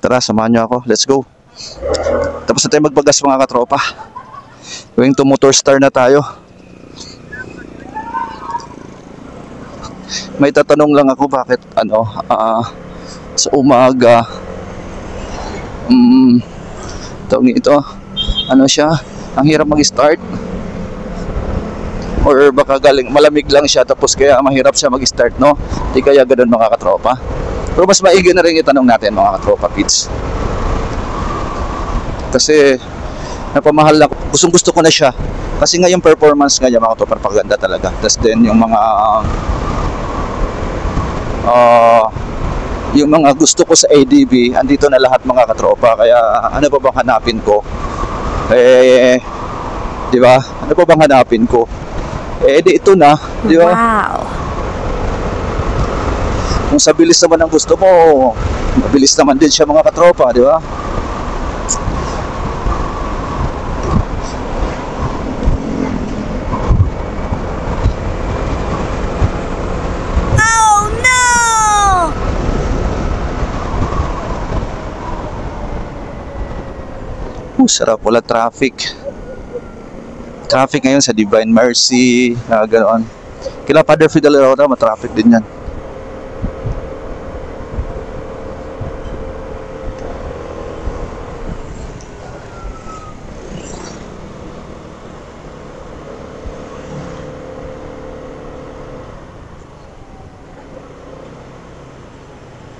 Tara, samahan nyo ako. Let's go. Tapos na tayo magbagas mga katropa. Going to Motor Star na tayo. May tatanong lang ako bakit sa umaga tawag ito, siya, ang hirap mag-start. Or baka galing malamig lang siya tapos kaya mahirap siya mag-start, no? Di kaya ganoon mga katropa. Pero mas maigi na rin itanong natin mga katropa kids. Kasi napamahal na, gustong gusto ko na siya. Kasi nga yung performance nga niya mga katropa, napakaganda talaga. Tapos din yung mga gusto ko sa ADB, andito na lahat mga katropa. Kaya ano pa bang hanapin ko? Di ba? Ano pa bang hanapin ko? Di ito na, di ba? Wow. Kung sa bilis naman ang gusto mo, mabilis naman din siya mga katropa, di ba? Oh no! Sarap, wala traffic. Traffic ngayon sa Divine Mercy, ganoon. Kila Father Fidel Aurora, matraffic din yan.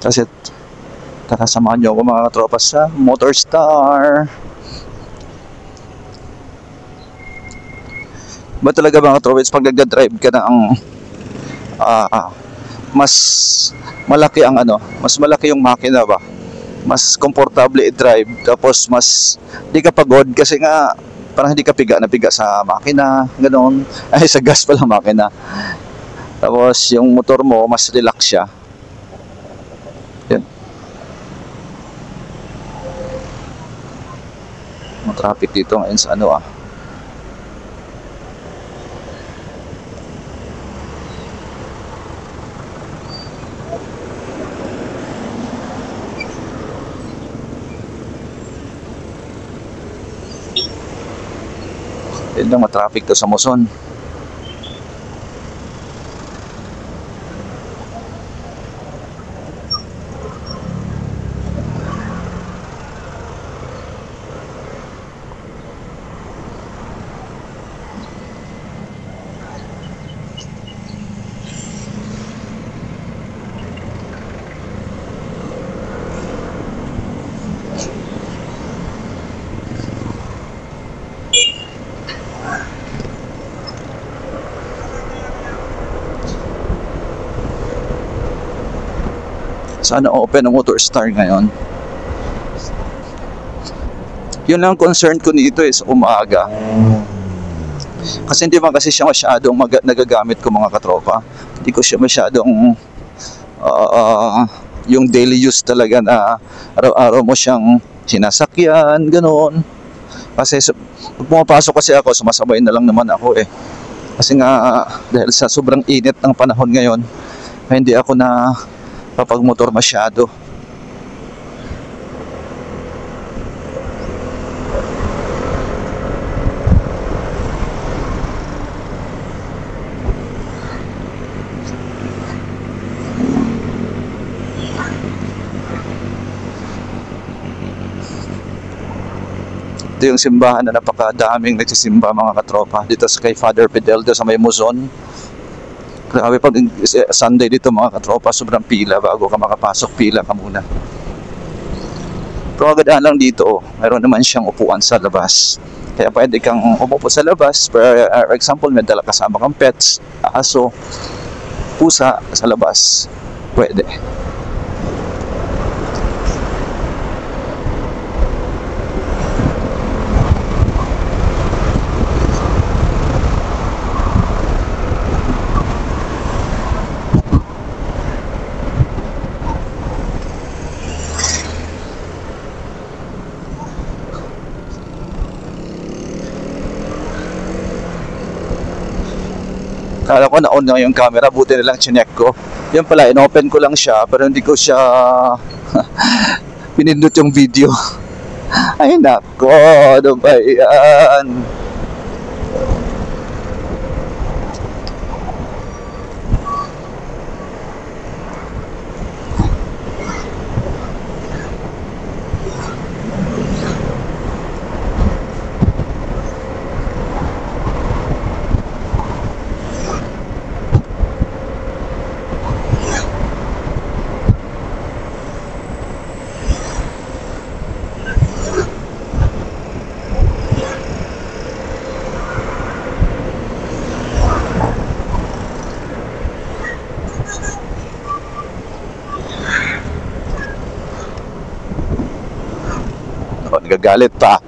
Kasi tara, samahan nyo ako mga katropa sa Motor Star. Ba talaga mga katropa, pag nagda-drive ka na ang mas malaki ang mas malaki yung makina ba? Mas komportable i-drive, tapos mas di ka pagod kasi nga parang hindi ka napiga sa makina, ganoon. Ay, sa gas pala makina. Tapos yung motor mo mas relax siya. Yan. Traffic dito ngayon sa Yan lang, matraffic to sa Muson. Sana open ang Motor Star ngayon. Yun lang concern ko nito is umaga. Kasi hindi man kasi siya masyadong nagagamit ko mga katropa. Hindi ko siya masyadong yung daily use talaga na araw-araw mo siyang sinasakyan, ganoon. Kasi pag pumapasok kasi ako, sumasabay na lang naman ako eh. Kasi nga dahil sa sobrang init ng panahon ngayon, hindi ako na papagmotor masyado. Ito yung simbahan na napakadaming nagsisimba mga katropa dito sa kay Father Fidel sa may Muson. Grabe, pag Sunday dito mga katropa, sobrang pila. Bago ka makapasok, pila ka muna. Pero agad lang dito, mayroon naman siyang upuan sa labas. Kaya pwede kang umupo sa labas. For example, may dala kasama kang pets, aso, pusa sa labas. Pwede. Kala ko na-on na yung camera, buti na lang chinek ko. Yan pala, in-open ko lang siya, pero hindi ko siya pinindot yung video. Ay nako, ano ba yan? O, nagagalit pa.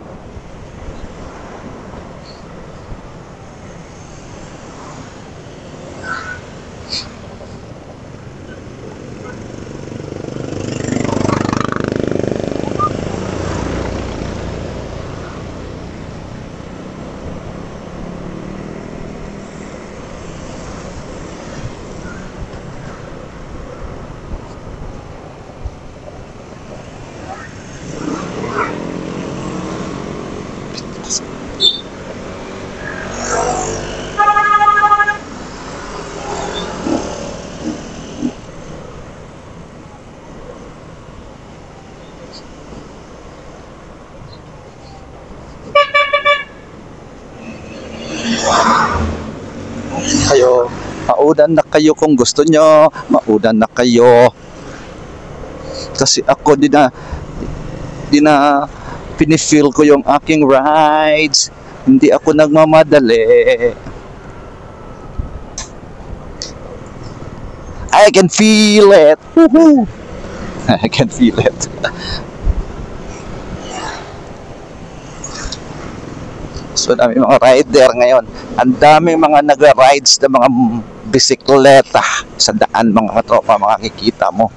Kayo, maudan na kayo kung gusto nyo, maudan na kayo. Kasi ako di na pinifeel ko yung aking rides. Hindi ako nagmamadali. I can feel it. Woohoo! I can feel it. So dami mga rider ngayon. Ang daming mga nagra-rides na mga bisikleta sa daan, mga katropa, makikita mo.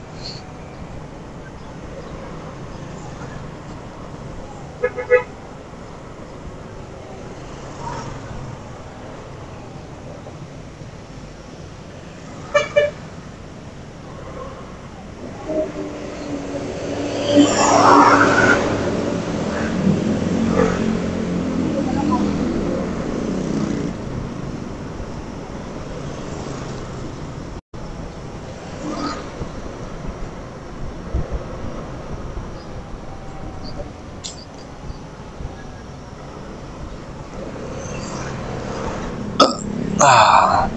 Ah.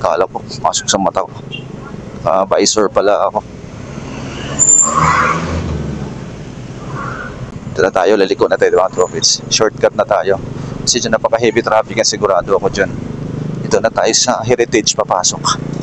Kala ko pasok sa mata ko. Visor pala ako. Ito na tayo, laliko na tayo mga trophies. Shortcut na tayo. Kasi dyan napaka-heavy traffic ang sigurado ako dyan. Ito na tayo sa Heritage papasok.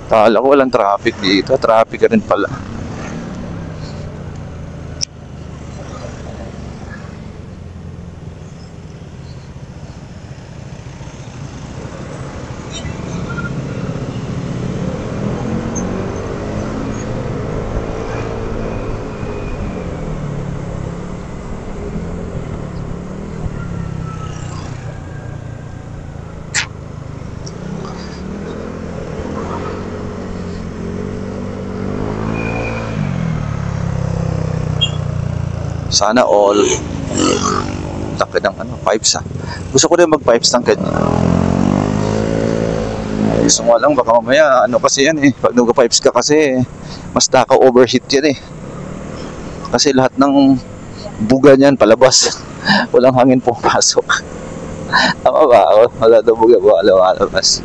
Kala ko walang traffic dito. Traffic ka rin pala. Sana all. Laki ng ano, pipes Gusto ko rin mag-pipes ng ganyan. Gusto mo lang, baka mamaya, ano kasi yan pag nag-pipes ka kasi, mas naka-overheat yan Kasi lahat ng buga niyan palabas. Walang hangin pumapasok. Tama ba? Wala daw buga, palabas.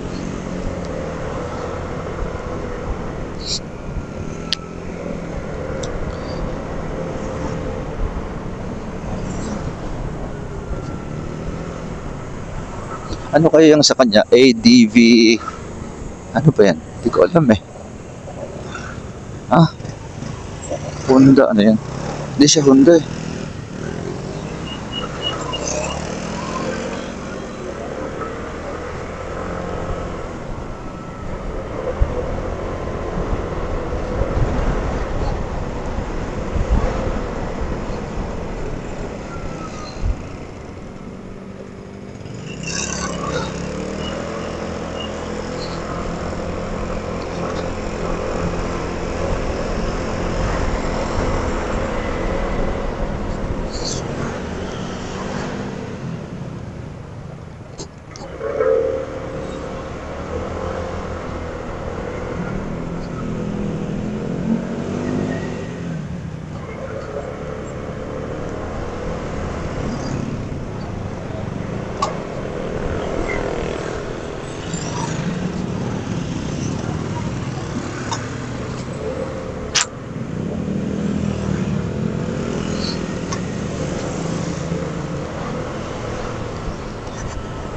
Ano kaya yung sa kanya? ADV. Ano ba yan? Hindi ko alam Honda, ano yan? Hindi siya Honda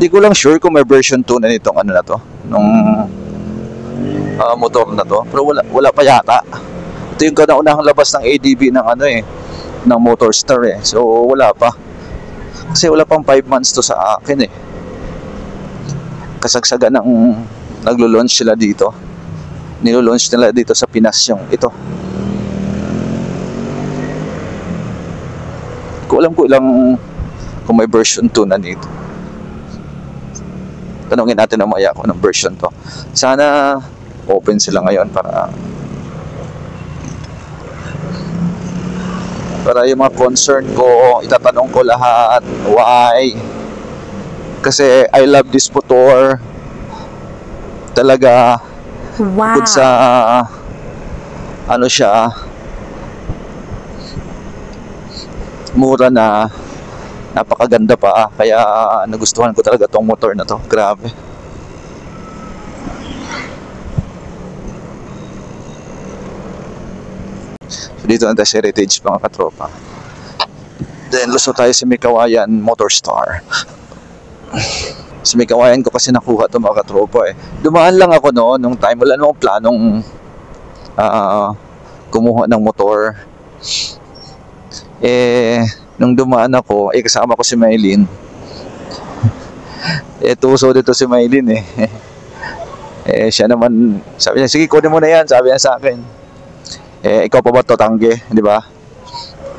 Di ko lang sure kung may version 2 na nitong ano na to, nung motor na to. Pero wala pa yata. Ito yung kauna-unahang labas ng ADV ng ng Motorstar So wala pa. Kasi wala pang 5 months to sa akin Kasagsagan ng naglo-launch sila dito. Nilo-launch nila dito sa Pinas yung ito. Ko alam ko ilang kung may version 2 na nito. Tanungin natin na maya kung anong version to. Sana open sila ngayon para yung mga concern ko, itatanong ko lahat. Why? Kasi I love this motor. Talaga. Wow. Good sa ano siya, mura na, napakaganda pa kaya nagustuhan ko talaga tong motor na to. Grabe. So, dito na tayo sa Heritage mga katropa. Then lusot tayo sa Mikawayan Motorstar. Sa Mikawayan ko kasi nakuha to mga katropa Dumaan lang ako noon nung time, wala namang planong kumuha ng motor. Nung dumaan ako, kasama ko si Maylin. Tuso dito si Maylin siya naman, sabi niya, sige kunin mo na yan, sabi niya sa akin. Ikaw pa ba to tanggi, di ba?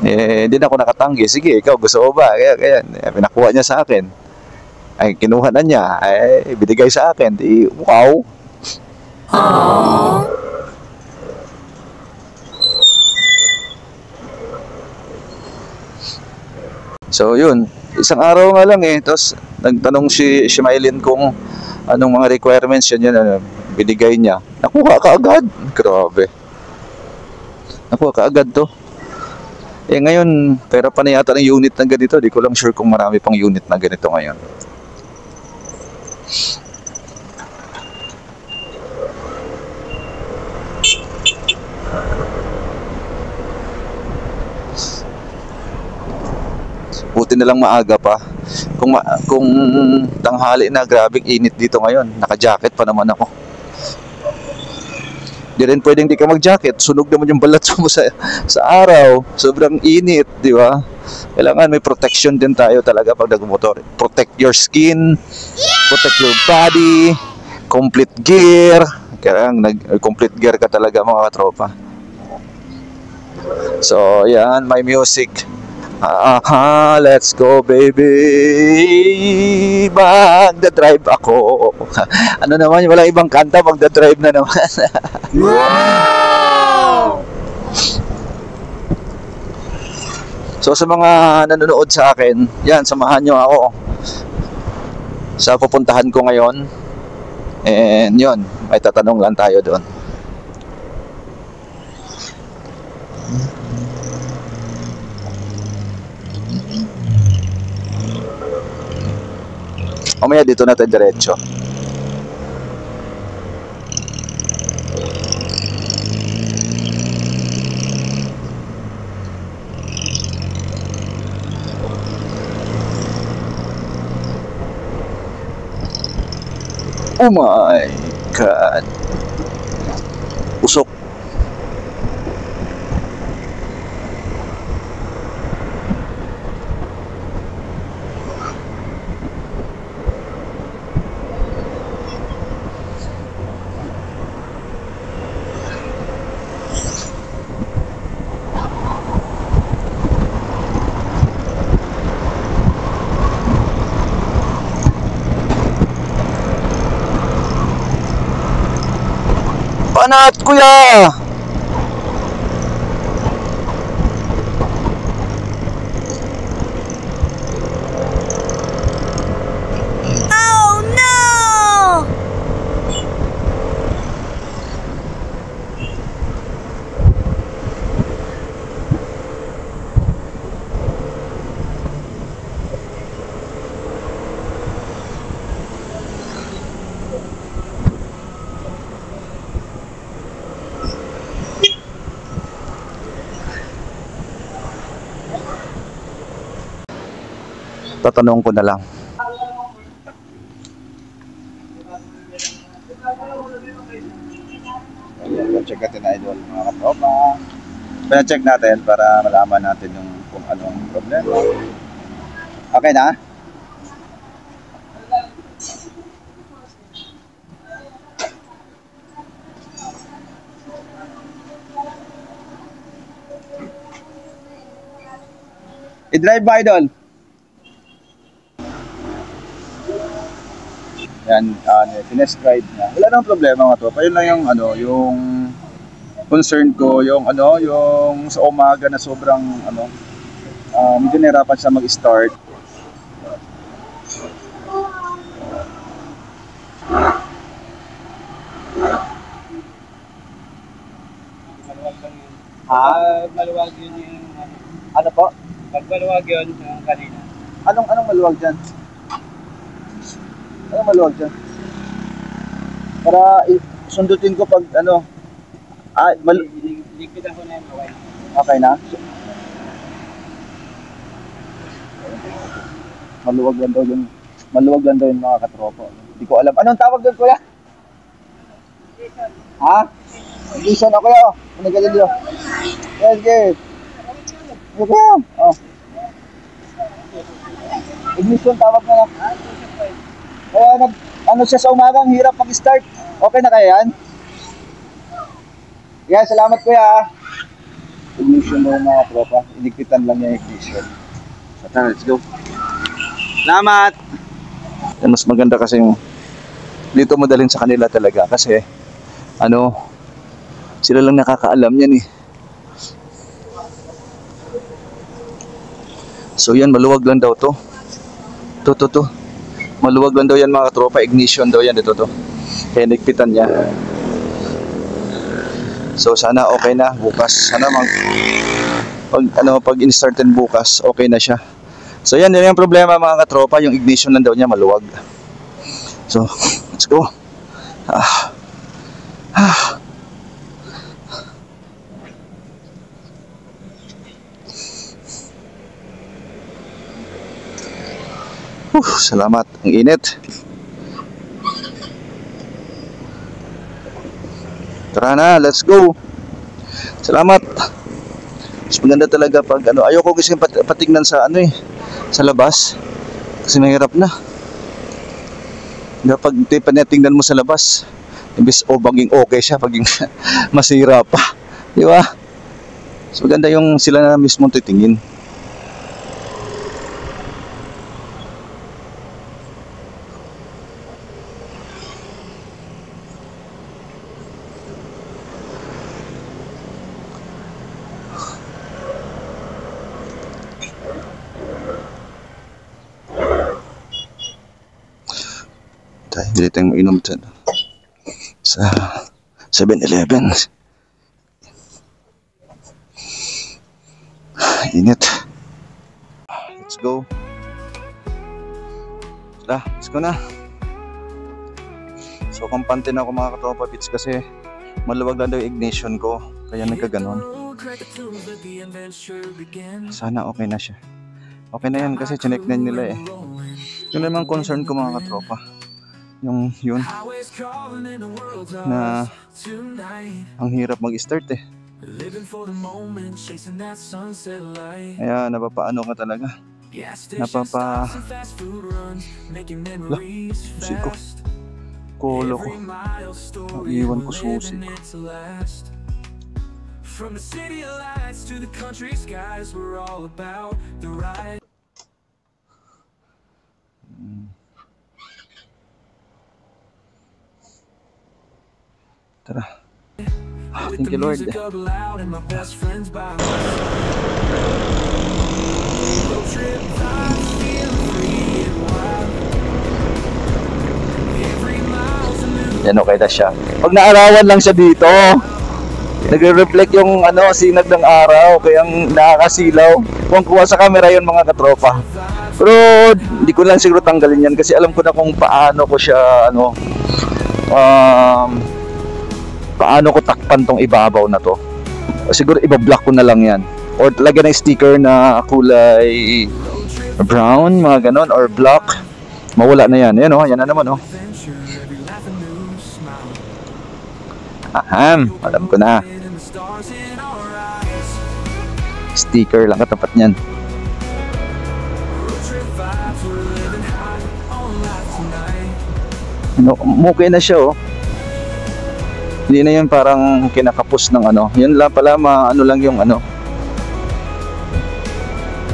Hindi na ako nakatanggi, sige, ikaw gusto mo ba? Kaya pinakuha niya sa akin. Kinuha na niya, binigay sa akin. Wow! Aww. So yun, isang araw nga lang tapos nagtanong si Maylin kung anong mga requirements yun binigay niya. Nakuha ka agad. Grabe. Nakuha ka agad to. Ngayon, pera pa na yata ng unit na ganito. Di ko lang sure kung marami pang unit na ganito ngayon. Buti na lang maaga pa. Kung tanghali na, grabing init dito ngayon. Naka-jacket pa naman ako. Di rin pwedeng di ka mag-jacket, sunog naman yung balat mo sa araw. Sobrang init, di ba? Kailangan may protection din tayo talaga pag nagmotor. Protect your skin, protect your body, complete gear. Kaya nag-complete gear ka talaga mga katropa. So, yan, my music. Let's go baby, magdadrive ako. Ano naman, wala ibang kanta, magdadrive na naman. Wow! So sa mga nanonood sa akin, yan, samahan nyo ako sa pupuntahan ko ngayon. And yun, may tatanong lang tayo doon. Mamaya dito natin diretso. Oh my God. Usok. Panat, kuya! Oh no! Tatanong ko na lang. Check natin idol, mga katropa. Pina-check natin para malaman natin yung kung anong problema. Okay na? I-drive ba idol? Yan, tinest ride niya. Wala nang problema mga tropa. Yun lang yung yung concern ko, yung yung sa umaga na sobrang medyo nahirapan siya mag-start. Maluwag lang yun. Maluwag yun yung Ano po? pag maluwag yun yung kanina. Anong maluwag dyan? Anong maluwag dyan? Para sundutin ko pag Ligpitan ko na yung okay. okay na? Maluwag lang daw yun. Maluwag lang daw yun mga katropa. Hindi ko alam. Anong tawag doon kuya? Ha? Ignition ako yun. Manigalil yun. Yes, yes. Okay. Oh. Ignition tawag na lang. Kaya siya sa umagang hirap mag-start. Okay na kaya yan? Yeah, salamat kuya. Ignition daw mga tropa. Iligpitan lang niya yung ignition. So, let's go. Salamat! Mas maganda kasi yung dito mo dalhin sa kanila talaga kasi sila lang nakakaalam yan eh. So yan, maluwag lang daw to. To. Maluwag lang daw yan mga tropa. Ignition daw yan dito to. Kaya nigpitan niya. So sana okay na bukas. Sana pag in-startin bukas, okay na siya. So yan yung problema mga katropa, yung ignition lang daw niya maluwag. So, let's go. Salamat. Ang init. Tara. Tara na, let's go. Salamat. Mas maganda talaga pag ano, ayoko kasi patignan sa ano sa labas. Kasi mahirap na. Kapag panatingnan mo sa labas, imbis maging okay siya, paging masira pa. Di ba? Mas maganda yung sila na mismo titingin. Tayo, hindi tayong mainom sa 7-Eleven. Init. Let's go. Let's go na. So, kampante na ako mga katropa pits kasi maluwag lang daw yung ignition ko. Kaya nagkaganon. Sana okay na siya. Okay na yan kasi chinek na nila eh. Yun naman concern ko mga katropa. Yung yun na ang hirap mag-start eh. Kaya napapaano ka talaga. Susi ko. Kolo ko. Iwan ko susi ko. From the city lights to the country skies, we're all about the ride. Tara. Thank you, Lord. Yan, okay na siya. Pag naarawan lang siya dito, nagre-reflect yung sinag ng araw, kaya nakakasilaw. Kung kuha sa camera yun mga katropa. Pero hindi ko lang siguro tanggalin yan kasi alam ko na kung paano ko siya paano ko takpan tong ibabaw na to. Siguro ibablock ko na lang yan. Or lagyan ng sticker na kulay brown, mga ganon, or black. Mawala na yan. Yan yan na naman Aham, alam ko na. Sticker lang katapat niyan. Okay na siya Hindi na yun parang kinakapos ng Yun lang pala lang yung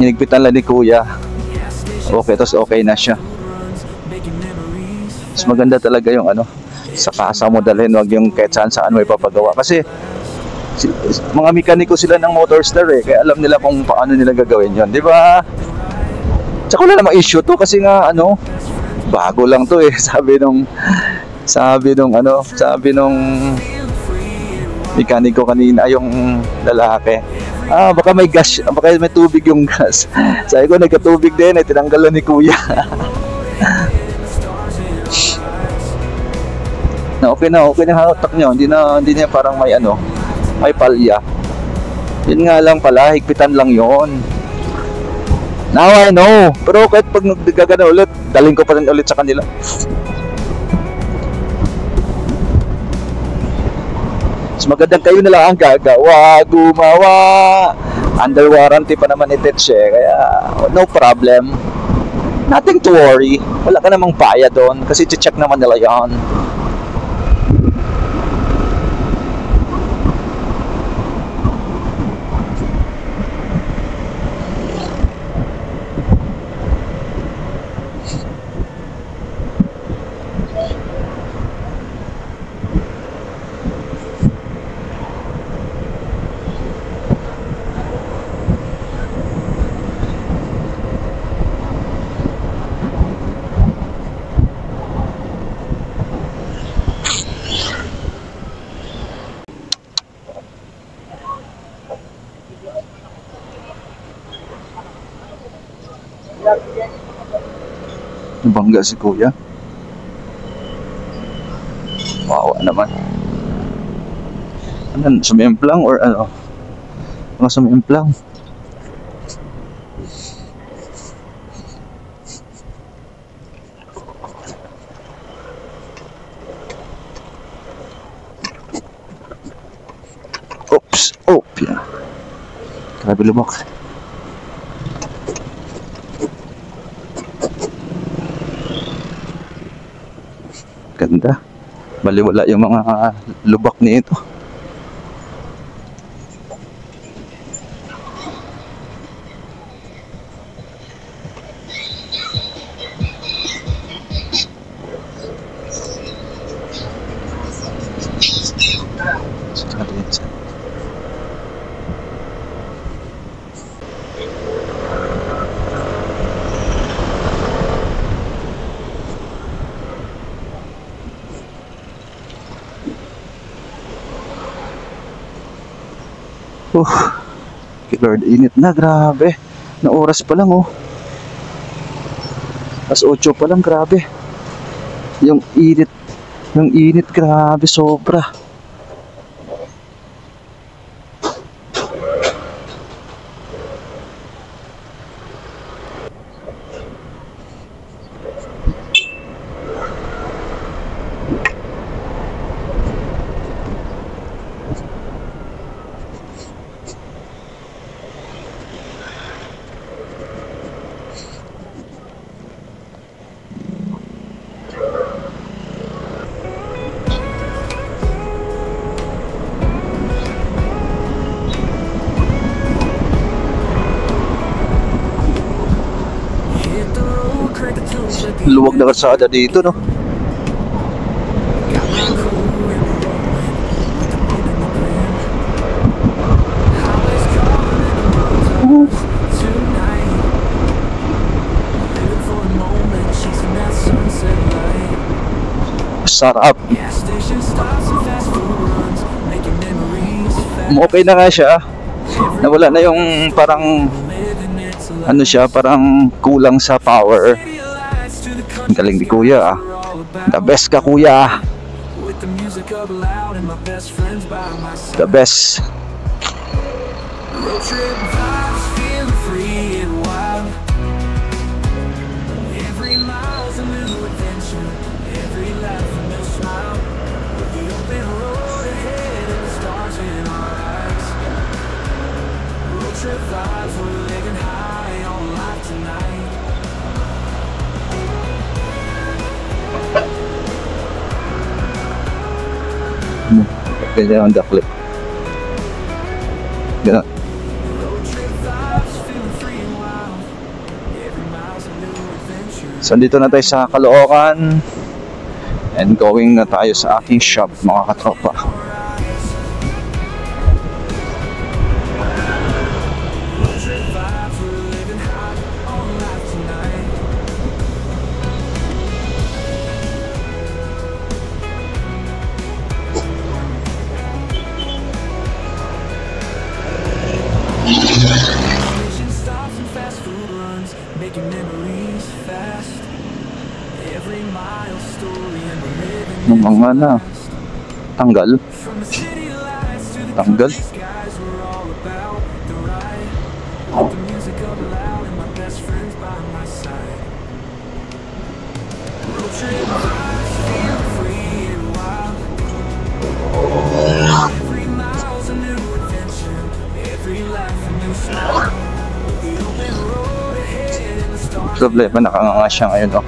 hinigpitan lang ni kuya. Okay, tapos okay na siya. Mas maganda talaga yung sa kasa mo dalhin, wag yung kahit saan mo ipapagawa. Kasi mga mekaniko sila ng Motorstar kaya alam nila kung paano nila gagawin yon, di ba? Tsaka wala namang issue to kasi nga bago lang to sabi nung mekaniko kanina, yung lalaki. Baka may gas, baka may tubig yung gas. Sabi ko nagkatubig din tinanggalan ni kuya. Okay na hatak nyo, hindi na parang may palya. Yun nga lang pala, higpitan lang yon. Now I know, pero kahit pag nagagana ulit, daling ko pa rin ulit sa kanila. Mas magandang kayo na lang ang gagawa, gumawa. Under warranty pa naman itets kaya no problem. Nothing to worry. Wala ka namang paya doon kasi check naman nila yan. Nabangga si kuya. Wawa naman. Sumimplang or mga sumimplang. Grabe lubak. Ganda. Baliwala yung mga lubak nito. Lord, init na, grabe. Na oras pa lang, oh. As 8 pa lang, grabe. Yung init, grabe, sobra. Luwag na kalsada dito, no? Sarap. Okay na nga siya. Nawala na yung parang ano siya, parang kulang sa power. Ang galing ni Kuya, ah. The best ka, Kuya. The best. Ganyan ang daklit. Ganyan. So, dito na tayo sa Caloocan. And going na tayo sa aking shop, mga katropa. Ng mga na tanggal problema, nakanganga siya ngayon, oh.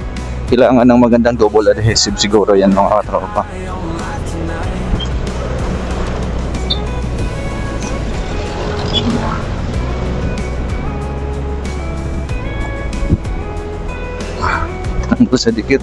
Kailangan ng magandang double adhesive siguro yan, mga katropa. Tanggo sa dikit.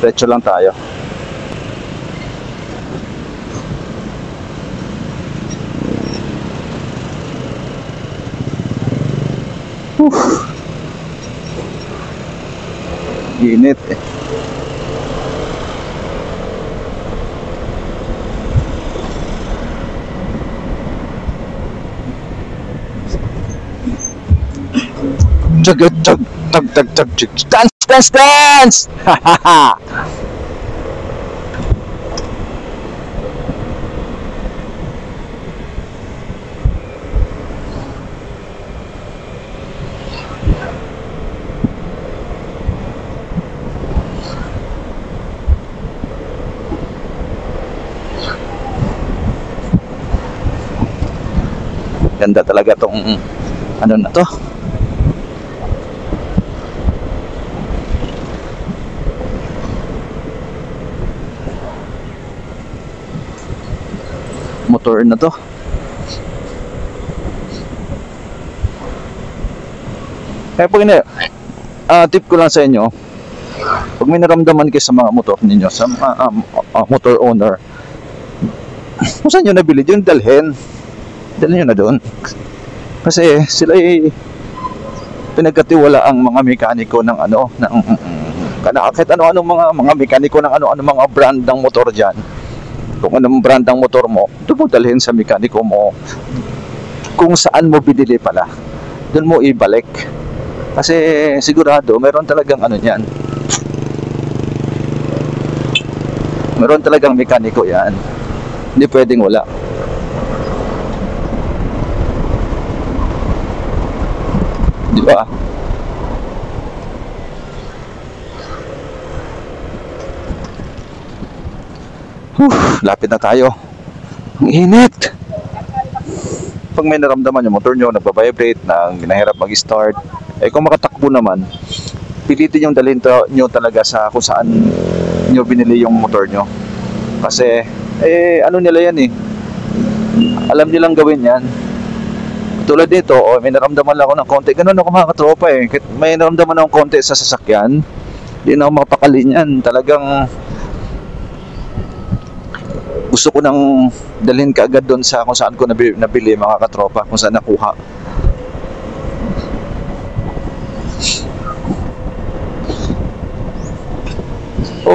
Diretso lang tayo. Init eh. Chug chug chug chug chug chug. Dance! Hahaha. Ganda talaga tong ano na to. Motor na to. Kaya pag tip ko lang sa inyo, pag may naramdaman kayo sa mga motor ninyo, sa mga motor owner, kung saan nyo nabili yun, dalhin nyo na doon. Kasi sila ay pinagkatiwala ang mga mekaniko ng ano, ng kahit ano-ano mga mekaniko ng ano-ano mga brand ng motor dyan. Kung anong brand ng motor mo, doon mo dalhin sa mekaniko mo. Kung saan mo binili pala, doon mo ibalik. Kasi sigurado, meron talagang ano yan. Meron talagang mekaniko yan. Hindi pwedeng wala. Di ba? Lapit na tayo. Ang init. Pag may naramdaman yung motor nyo, nagbabibrate, na ginahirap mag-start, eh kung makatakbo naman, pilitin yung dalhin nyo talaga sa kung saan nyo binili yung motor nyo. Kasi, ano nila yan eh. Alam nilang gawin yan. Tulad dito, may naramdaman lang ako ng konti. Ganun ako mga katropa eh. May naramdaman akong konti sa sasakyan, hindi na ako makapakali niyan. Talagang gusto ko nang dalhin kaagad doon sa kung saan ko nabili mga katropa, kung saan nakuha.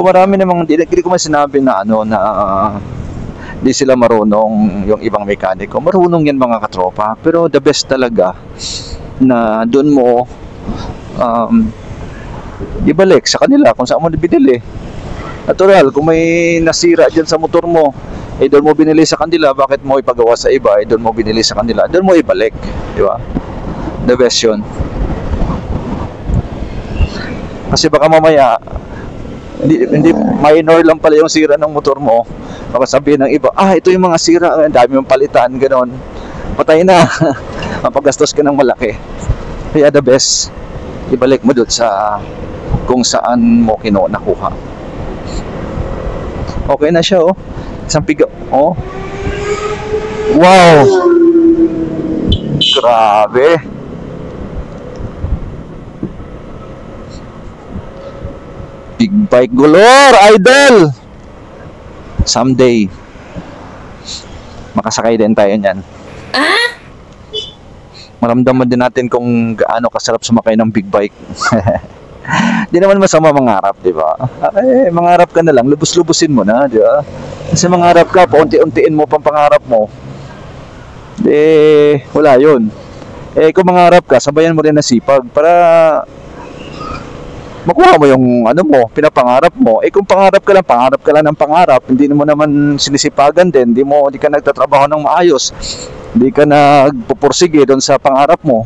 Marami namang hindi ko man sinabi na ano na di sila marunong yung ibang mekaniko. Marunong yan mga katropa, pero the best talaga na doon mo ibalik sa kanila kung saan mo binili. Natural, kung may nasira dyan sa motor mo, doon mo binili sa kanila, bakit mo ipagawa sa iba? Doon mo binili sa kanila, doon mo ibalik. Di ba? The best yun. Kasi baka mamaya, hindi minor lang pala yung sira ng motor mo. Baka sabihin ng iba, ito yung mga sira, ang dami mong palitan, gano'n. Patay na. Mapagastos ka ng malaki. Kaya the best, ibalik mo doon sa kung saan mo nakuha. Okay na siya, oh. Isang piga, oh. Wow! Grabe! Big bike galore, idol! Someday, makasakay din tayo niyan. Maramdaman din natin kung gaano kasarap sumakay ng big bike. Di naman masama mangarap, di ba? Mangarap ka na lang, lubos-lubusin mo na, di ba? Kasi mangarap ka, paunti-untiin mo pang pangarap mo. Wala yun. Kung mangarap ka, sabayan mo rin na sipag para makuha mo yung ano mo, pinapangarap mo. Kung pangarap ka lang ng pangarap, hindi mo naman sinisipagan din, hindi ka nagtatrabaho ng maayos, hindi ka nagpupursige doon sa pangarap mo,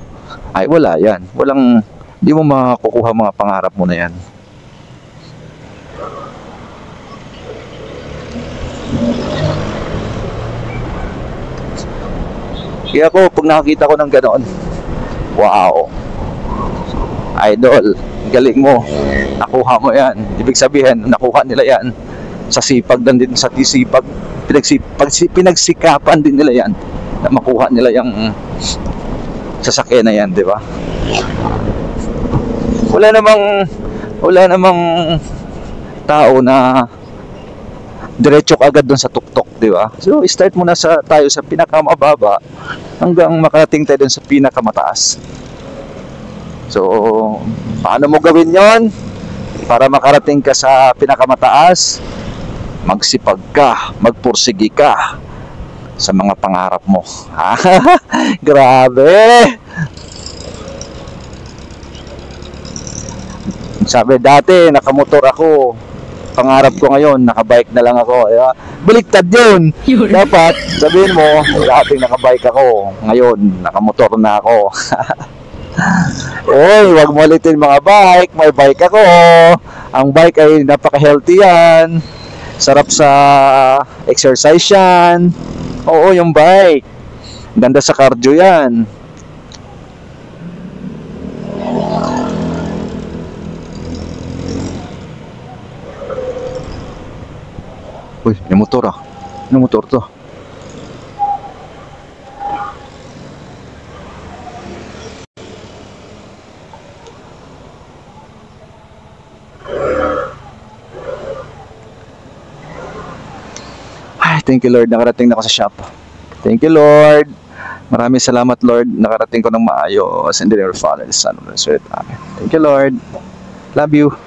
wala yan. Hindi mo makukuha mga pangarap mo na yan. Kaya ako, pag nakakita ko ng ganoon, wow, idol, galing mo, nakuha mo yan. Ibig sabihin, nakuha nila yan. sa sipag din sa sipag, pinagsikapan din nila yan na makuha nila yung sasakyan na yan, di ba? Wala namang tao na diretso ka agad doon sa tuktok, di ba? So start muna tayo sa pinakamababa hanggang makarating tayo doon sa pinakamataas. So paano mo gawin yon para makarating ka sa pinakamataas? Magsipag ka, magpursigi ka sa mga pangarap mo. Grabe! Sabi dati, nakamotor ako. Pangarap ko ngayon, nakabike na lang ako. Baliktad yun. Dapat, sabihin mo, dating nakabike ako. Ngayon, nakamotor na ako. Oy, wag mo ulitin mga bike. May bike ako. Ang bike ay napaka-healthy yan. Sarap sa exercise yan. Oo, yung bike. Ganda sa cardio yan. Uy, may motor ah. Ano motor to? Ay, thank you Lord, nakarating na ako sa shop. Thank you Lord. Maraming salamat Lord, nakarating ko ng maayos. In the name of the Father, the Son, and the Spirit. Amen. Thank you Lord. Love you.